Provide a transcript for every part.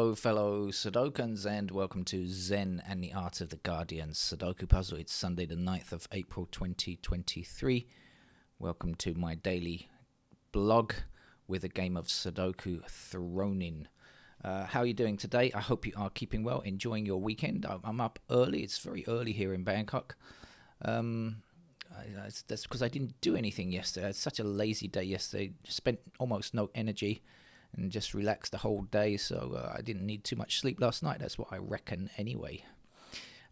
Hello, fellow Sudokans, and welcome to Zen and the Art of the Guardian Sudoku Puzzle. It's Sunday the 9th of April 2023. Welcome to my daily blog with a game of Sudoku thrown in. How are you doing today? I hope you are keeping well, enjoying your weekend. I'm up early. It's very early here in Bangkok. That's because I didn't do anything yesterday. I had such a lazy day yesterday. Spent almost no energy and just relaxed the whole day, so I didn't need too much sleep last night. That's what I reckon anyway.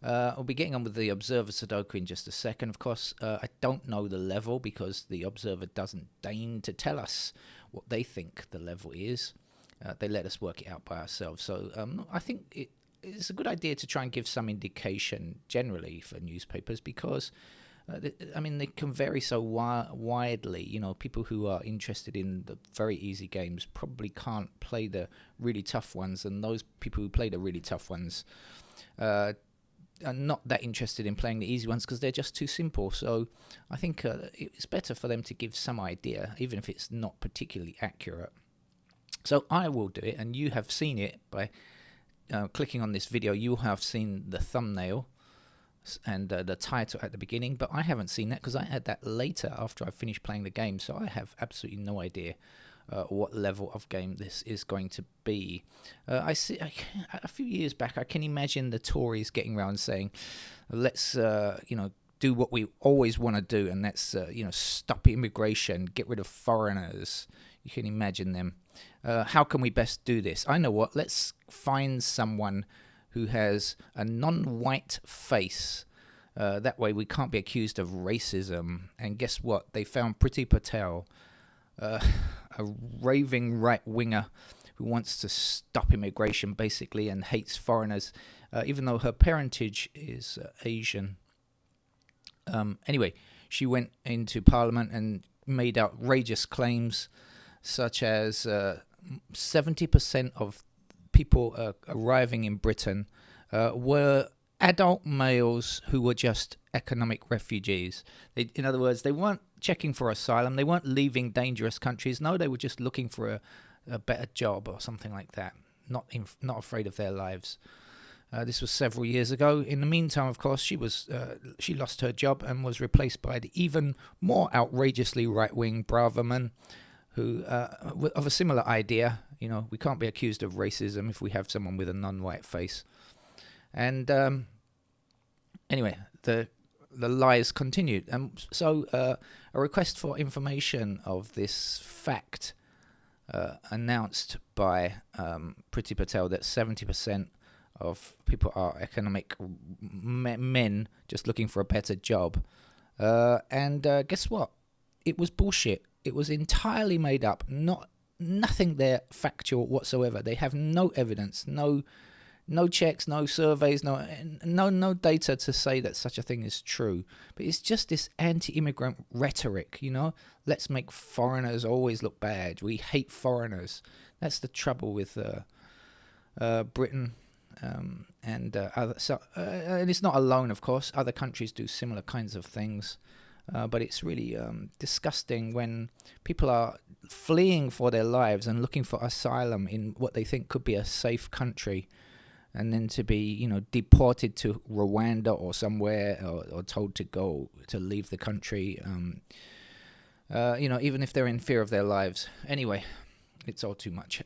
I'll be getting on with the Observer Sudoku in just a second. Of course, I don't know the level because the Observer doesn't deign to tell us what they think the level is. They let us work it out by ourselves. So I think it's a good idea to try and give some indication generally for newspapers because they can vary so widely. You know, people who are interested in the very easy games probably can't play the really tough ones, and those people who play the really tough ones are not that interested in playing the easy ones because they're just too simple. So I think it's better for them to give some idea, even if it's not particularly accurate. So I will do it, and you have seen it by clicking on this video. You have seen the thumbnail and the title at the beginning, but I haven't seen that because I had that later after I finished playing the game, so I have absolutely no idea what level of game this is going to be. A few years back, I can imagine the Tories getting around saying, let's do what we always want to do, and that's stop immigration, get rid of foreigners. You can imagine them. How can we best do this? I know what, let's find someone who has a non-white face. That way we can't be accused of racism. And guess what? They found Priti Patel, a raving right-winger who wants to stop immigration, basically, and hates foreigners, even though her parentage is Asian. Anyway, she went into Parliament and made outrageous claims, such as 70% of people arriving in Britain were adult males who were just economic refugees. In other words, they weren't checking for asylum. They weren't leaving dangerous countries. No, they were just looking for a better job or something like that. Not afraid of their lives. This was several years ago. In the meantime, of course, she lost her job and was replaced by the even more outrageously right-wing Braverman, who of a similar idea. You know, we can't be accused of racism if we have someone with a non-white face. And anyway, the lies continued. So a request for information of this fact announced by Priti Patel that 70% of people are economic men just looking for a better job. And guess what? It was bullshit. It was entirely made up. Nothing there factual whatsoever. They have no evidence, no checks, no surveys, no data to say that such a thing is true. But it's just this anti-immigrant rhetoric, you know. Let's make foreigners always look bad. We hate foreigners. That's the trouble with Britain and other. And it's not alone, of course. Other countries do similar kinds of things. But it's really disgusting when people are fleeing for their lives and looking for asylum in what they think could be a safe country, and then to be, deported to Rwanda or somewhere, or told to leave the country, even if they're in fear of their lives. Anyway, it's all too much.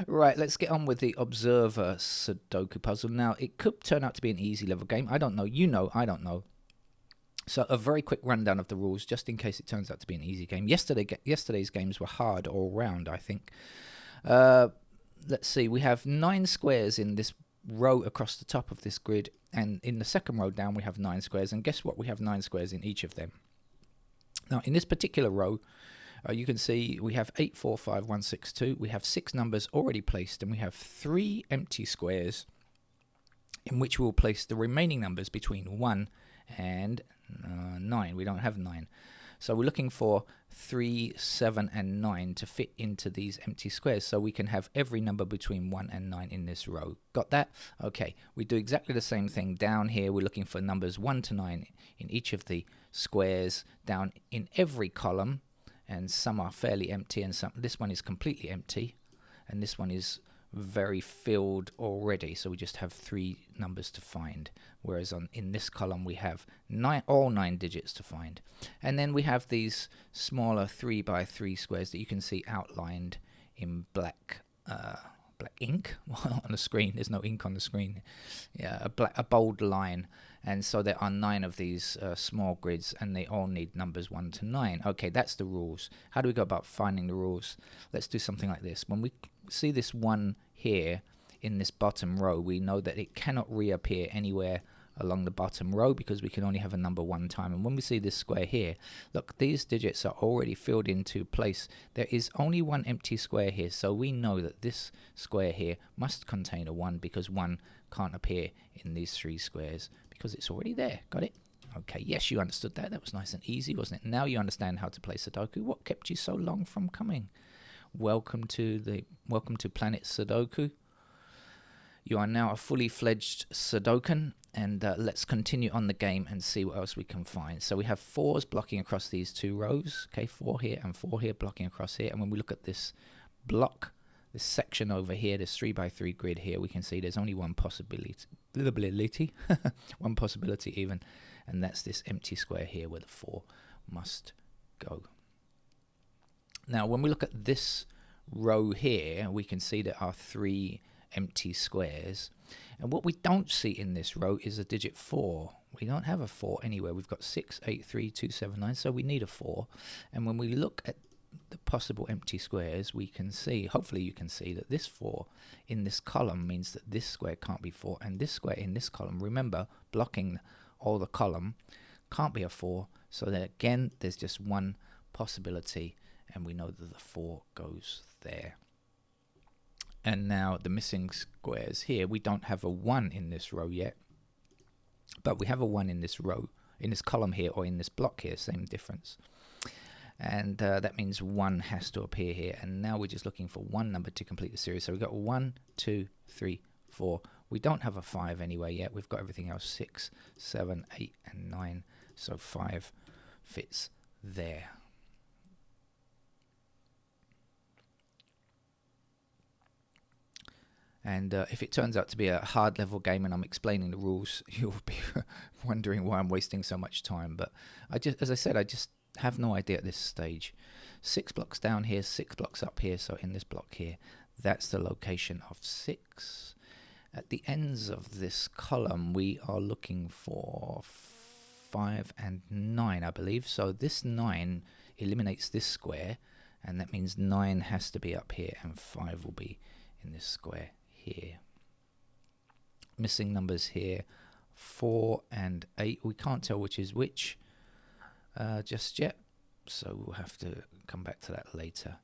Right, let's get on with the Observer Sudoku puzzle. Now, it could turn out to be an easy level game. I don't know. I don't know. So a very quick rundown of the rules, just in case it turns out to be an easy game. Yesterday's games were hard all round, I think. Let's see, we have 9 squares in this row across the top of this grid, and in the second row down we have 9 squares, and guess what? We have 9 squares in each of them. Now, in this particular row, you can see we have 8, 4, 5, 1, 6, 2. We have 6 numbers already placed, and we have 3 empty squares in which we will place the remaining numbers between 1 and 9. We don't have 9. So we're looking for 3, 7, and 9 to fit into these empty squares, so we can have every number between 1 and 9 in this row. Got that? Okay, we do exactly the same thing down here. We're looking for numbers 1 to 9 in each of the squares down in every column, and some are fairly empty, and this one is completely empty, and this one is very filled already, so we just have 3 numbers to find, whereas in this column we have all 9 digits to find. And then we have these smaller 3 by 3 squares that you can see outlined in black ink on the screen. There's no ink on the screen. Yeah, a bold line. And so there are 9 of these small grids, and they all need numbers 1 to 9. Okay, that's the rules. How do we go about finding the rules? Let's do something like this. When we see this 1 here in this bottom row, we know that it cannot reappear anywhere along the bottom row because we can only have a number 1 time. And when we see this square here, look, these digits are already filled into place. There is only 1 empty square here, so we know that this square here must contain a 1 because 1 can't appear in these 3 squares because it's already there. Got it? Okay, yes, you understood that. That was nice and easy, wasn't it? Now you understand how to play Sudoku. What kept you so long from coming? Welcome to Planet Sudoku. You are now a fully fledged Sudokan, and let's continue on the game and see what else we can find. So we have 4s blocking across these 2 rows. Okay, 4 here and 4 here blocking across here. And when we look at this block, this section over here, this 3 by 3 grid here, we can see there's only one possibility, one possibility even, and that's this empty square here where the 4 must go. Now, when we look at this row here, we can see there are 3 empty squares. And what we don't see in this row is a digit 4. We don't have a 4 anywhere. We've got 6, 8, 3, 2, 7, 9, so we need a 4. And when we look at the possible empty squares, we can see, hopefully you can see, that this 4 in this column means that this square can't be 4, and this square in this column, remember, blocking all the column, can't be a 4. So that again, there's just one possibility, and we know that the 4 goes there. And now the missing squares here, we don't have a 1 in this row yet, but we have a 1 in this row, in this column here, or in this block here, same difference. And that means 1 has to appear here, and now we're just looking for 1 number to complete the series. So we've got 1, 2, 3, 4. We don't have a 5 anywhere yet. We've got everything else, 6, 7, 8, and 9. So 5 fits there. And if it turns out to be a hard level game and I'm explaining the rules, you'll be wondering why I'm wasting so much time. But as I said, I just have no idea at this stage. 6 blocks down here, 6 blocks up here. So in this block here, that's the location of 6. At the ends of this column, we are looking for 5 and 9, I believe. So this 9 eliminates this square, and that means 9 has to be up here, and 5 will be in this square here. Missing numbers here, 4 and 8. We can't tell which is which just yet, so we'll have to come back to that later.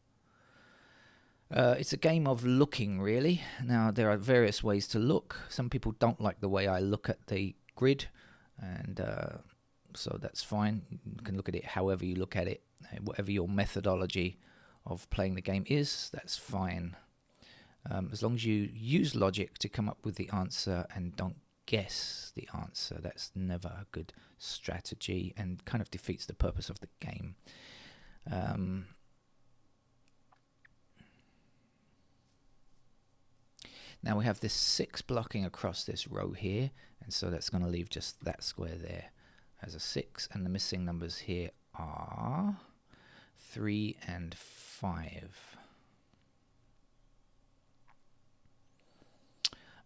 It's a game of looking, really. Now, there are various ways to look. Some people don't like the way I look at the grid, and so that's fine. You can look at it however you look at it. Whatever your methodology of playing the game is, that's fine. As long as you use logic to come up with the answer and don't guess the answer, that's never a good strategy and kind of defeats the purpose of the game. Now we have this 6 blocking across this row here, and so that's going to leave just that square there as a 6, and the missing numbers here are 3 and 5.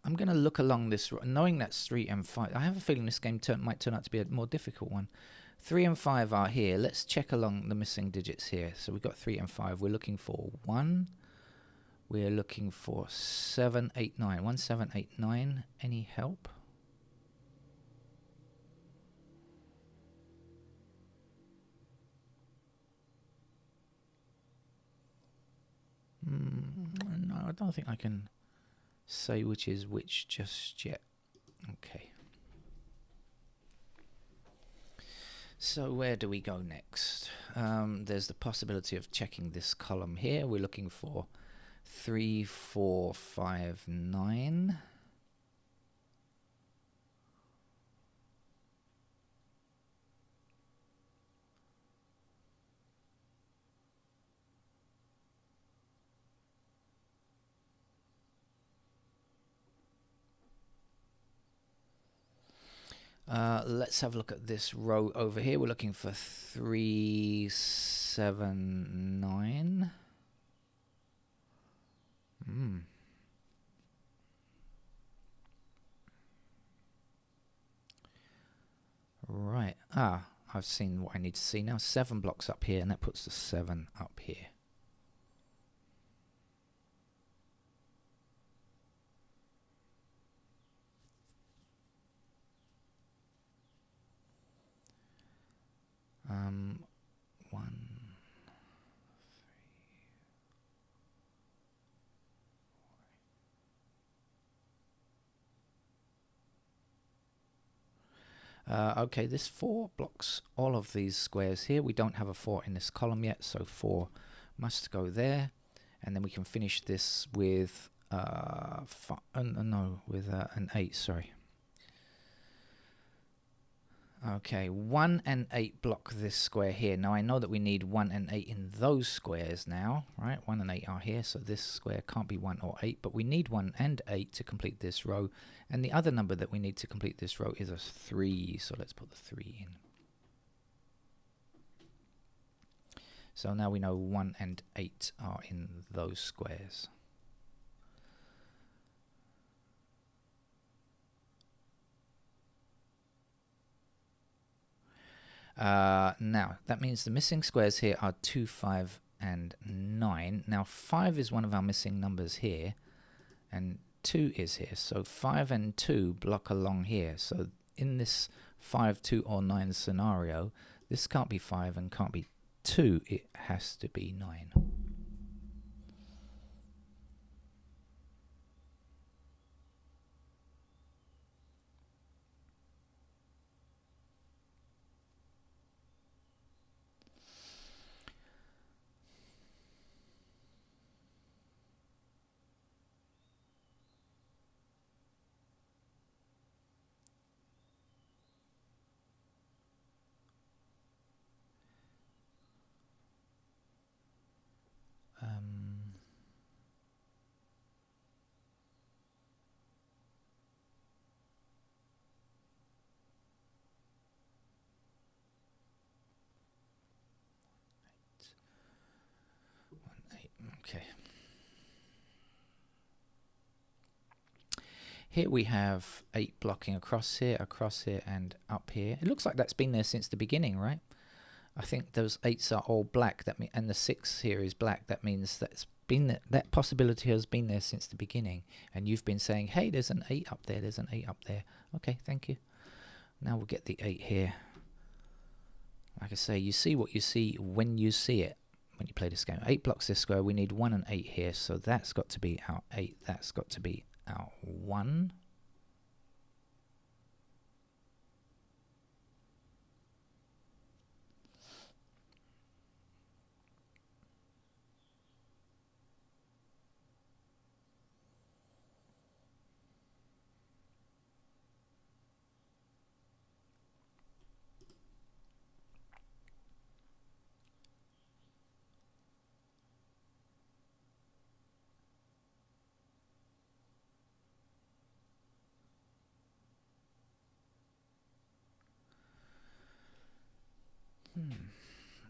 I'm going to look along this, knowing that's 3 and 5. I have a feeling this game might turn out to be a more difficult one. 3 and 5 are here. Let's check along the missing digits here. So we've got 3 and 5. We're looking for 1. We're looking for 7, 8, 9. 1, 7, 8, 9. Any help? No, I don't think I can say which is which just yet. Okay. So where do we go next? There's the possibility of checking this column here. We're looking for 3, 4, 5, 9. Let's have a look at this row over here. We're looking for 3, 7, 9. Right. I've seen what I need to see now. 7 blocks up here, and that puts the 7 up here. One, okay, this 4 blocks all of these squares here. We don't have a 4 in this column yet, so 4 must go there, and then we can finish this with an 8. Sorry. Okay, 1 and 8 block this square here. Now I know that we need 1 and 8 in those squares now, right? 1 and 8 are here, so this square can't be 1 or 8, but we need 1 and 8 to complete this row. And the other number that we need to complete this row is a 3, so let's put the 3 in. So now we know 1 and 8 are in those squares. Now, that means the missing squares here are 2, 5, and 9. Now, 5 is one of our missing numbers here, and 2 is here. So 5 and 2 block along here. So in this 5, 2, or 9 scenario, this can't be 5 and can't be 2. It has to be 9. Okay. Here we have 8 blocking across here, and up here. It looks like that's been there since the beginning, right? I think those 8s are all black, and the 6 here is black. That means that's been that possibility has been there since the beginning. And you've been saying, hey, there's an 8 up there, there's an 8 up there. Okay, thank you. Now we'll get the 8 here. Like I say, you see what you see when you see it. When you play this game, 8 blocks this square, we need 1 and 8 here, so that's got to be our 8, that's got to be our 1.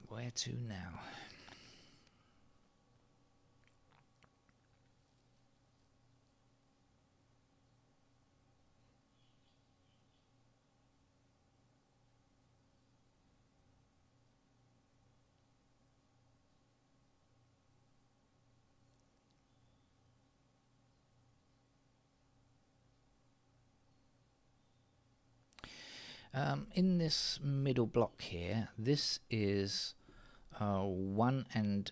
Where to now? In this middle block here, this is 1 and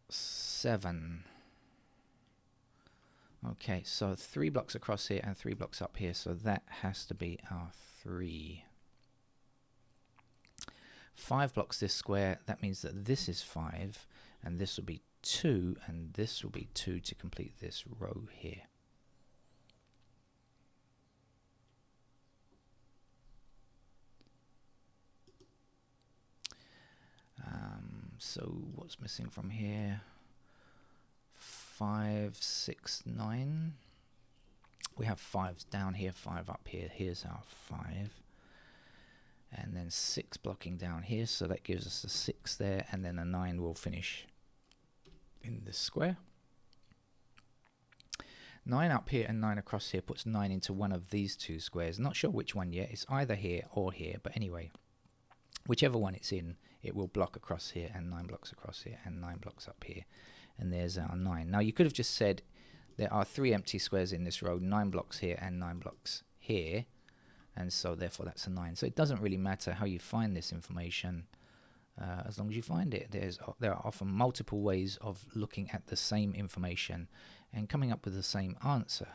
7. Okay, so 3 blocks across here and 3 blocks up here, so that has to be our 3. 5 blocks this square, that means that this is 5, and this will be 2, and this will be 2 to complete this row here. So what's missing from here? 5, 6, 9. we have 5s down here, 5 up here. Here's our 5. And then 6 blocking down here, so that gives us a 6 there, and then a 9 will finish in this square. 9 up here and 9 across here puts 9 into one of these two squares. Not sure which one yet. It's either here or here, but anyway, whichever one it's in, it will block across here, and 9 blocks across here, and 9 blocks up here. And there's our 9. Now you could have just said there are 3 empty squares in this row, 9 blocks here and 9 blocks here, and so therefore that's a 9. So it doesn't really matter how you find this information, as long as you find it. There are often multiple ways of looking at the same information and coming up with the same answer.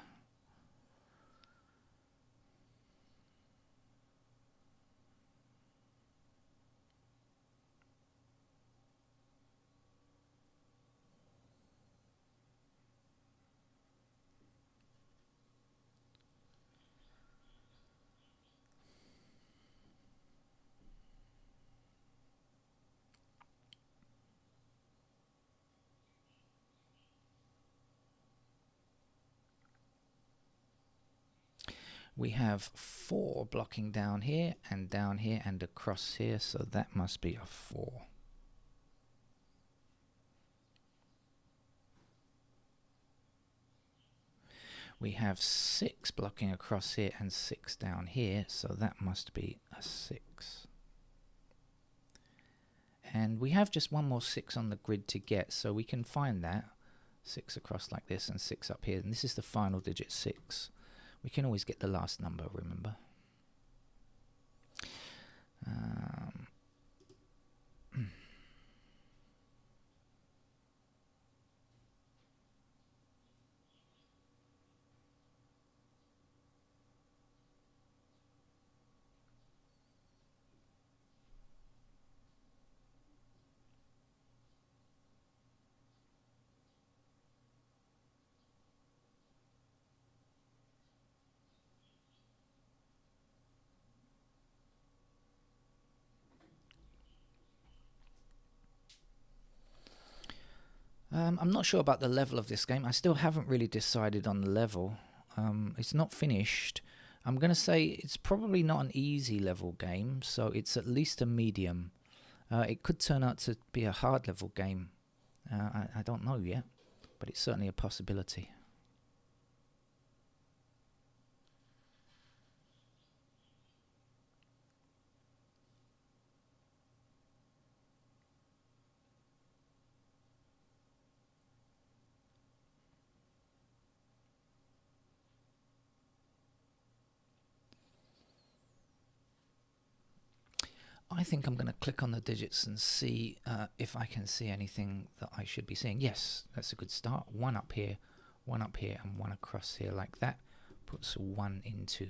We have 4 blocking down here and across here, so that must be a 4. We have 6 blocking across here and 6 down here, so that must be a 6. And we have just one more 6 on the grid to get, so we can find that. 6 across like this and 6 up here, and this is the final digit 6. We can always get the last number, remember. I'm not sure about the level of this game. I still haven't really decided on the level. It's not finished. I'm going to say it's probably not an easy level game, so it's at least a medium. It could turn out to be a hard level game. I don't know yet, but it's certainly a possibility. I think I'm going to click on the digits and see if I can see anything that I should be seeing. Yes, that's a good start. 1 up here, 1 up here, and 1 across here like that. Puts 1 into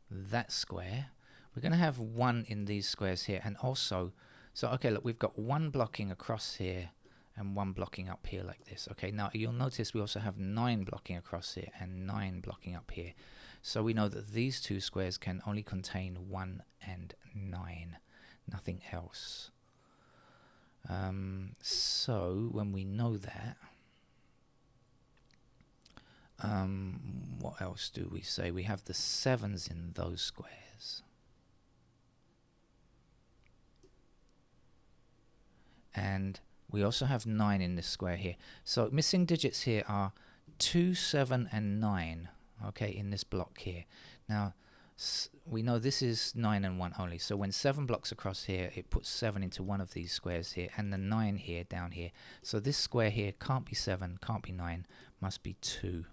that square. We're going to have 1 in these squares here, and also, so okay, look, we've got 1 blocking across here and 1 blocking up here like this. Okay, now you'll notice we also have 9 blocking across here and 9 blocking up here. So we know that these two squares can only contain 1 and 9. Nothing else. So when we know that, what else do we say? We have the 7s in those squares. And we also have 9 in this square here. So missing digits here are 2, 7, and 9, okay, in this block here. Now, we know this is 9 and 1 only, so when 7 blocks across here, it puts 7 into one of these squares here, and the 9 here down here. So this square here can't be 7, can't be 9, must be 2.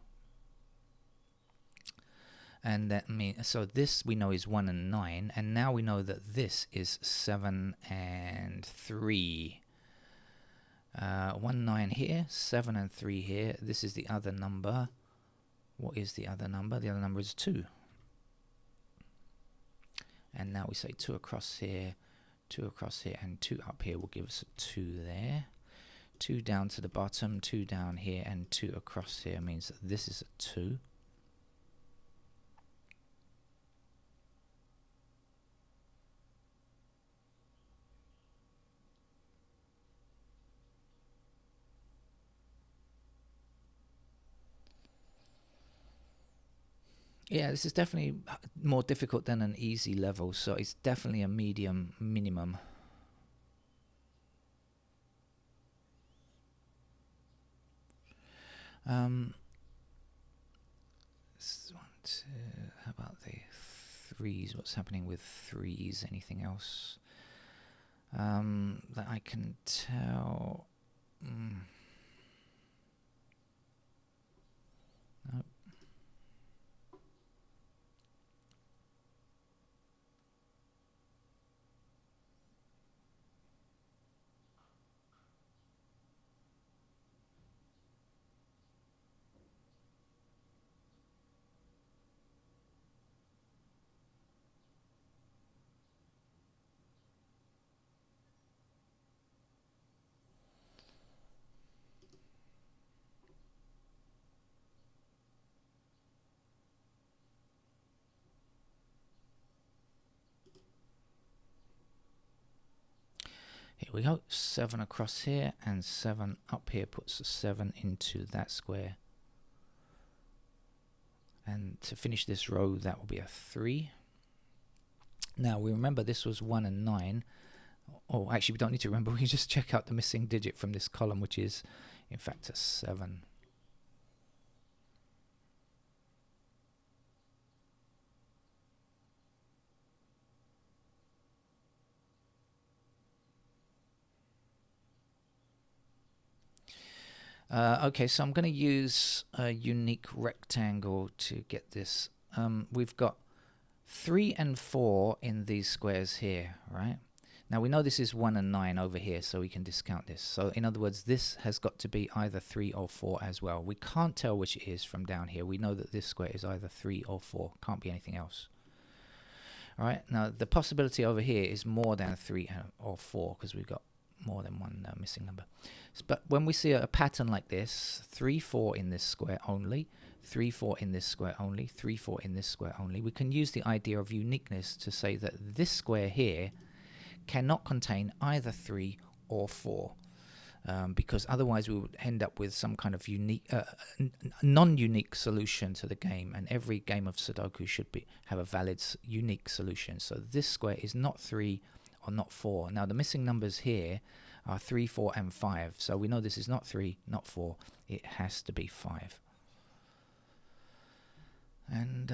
And that means, so this we know is 1 and 9, and now we know that this is 7 and 3. 1, 9 here, 7 and 3 here. This is the other number. What is the other number? The other number is 2. And now we say 2 across here, 2 across here, and 2 up here will give us a 2 there. 2 down to the bottom, 2 down here, and 2 across here means that this is a 2. Yeah, this is definitely more difficult than an easy level, so it's definitely a medium minimum. One, two. How about the threes? What's happening with threes? Anything else that I can tell? Nope. Here we go, 7 across here and 7 up here puts a 7 into that square. And to finish this row, that will be a 3. Now we remember this was 1 and 9. Oh, actually we don't need to remember, we can just check out the missing digit from this column, which is in fact a 7. Okay, so I'm going to use a unique rectangle to get this. We've got 3 and 4 in these squares here, right? Now we know this is 1 and 9 over here, so we can discount this. So in other words, this has got to be either 3 or 4 as well. We can't tell which it is from down here. We know that this square is either 3 or 4. Can't be anything else. All right, now the possibility over here is more than 3 or 4 because we've got more than one missing number. But when we see a pattern like this, 3, 4 in this square only, 3, 4 in this square only, 3, 4 in this square only, we can use the idea of uniqueness to say that this square here cannot contain either 3 or 4, because otherwise we would end up with some kind of unique, non-unique solution to the game, and every game of Sudoku should have a valid unique solution. So this square is not 3 or not 4. Now the missing numbers here are 3, 4 and 5, so we know this is not 3, not 4, it has to be 5. And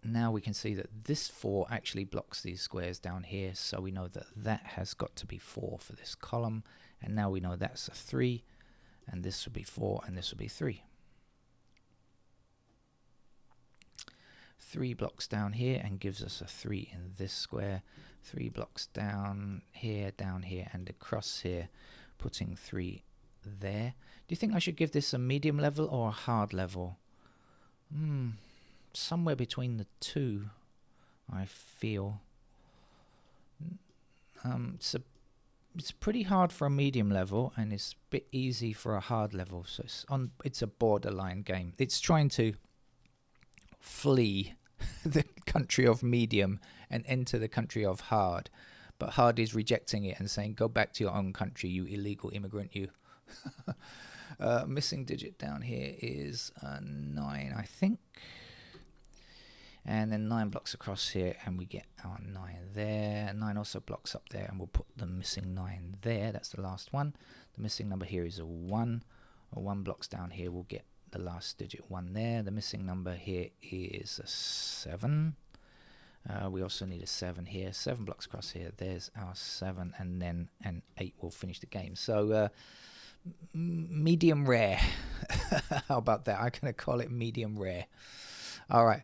now we can see that this 4 actually blocks these squares down here, so we know that that has got to be 4 for this column, and now we know that's a 3, and this would be 4, and this would be 3. 3 blocks down here and gives us a 3 in this square. 3 blocks down here, and across here, putting 3 there. Do you think I should give this a medium level or a hard level? Somewhere between the two, I feel. It's pretty hard for a medium level, and it's a bit easy for a hard level. So it's a borderline game. It's trying to flee the country of medium and enter the country of hard, but hard is rejecting it and saying, go back to your own country, you illegal immigrant, you. Missing digit down here is 9, I think, and then 9 blocks across here, and we get our 9 there. 9 also blocks up there, and we'll put the missing 9 there. That's the last one. The missing number here is a 1. 1 blocks down here, we'll get the last digit 1 there. The missing number here is a 7. We also need a 7 here. 7 blocks across here, there's our 7, and then an 8 will finish the game. So medium rare. How about that? I'm going to call it medium rare. All right.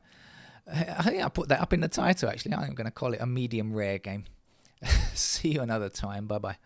I think I'll put that up in the title, actually. I'm going to call it a medium rare game. See you another time. Bye-bye.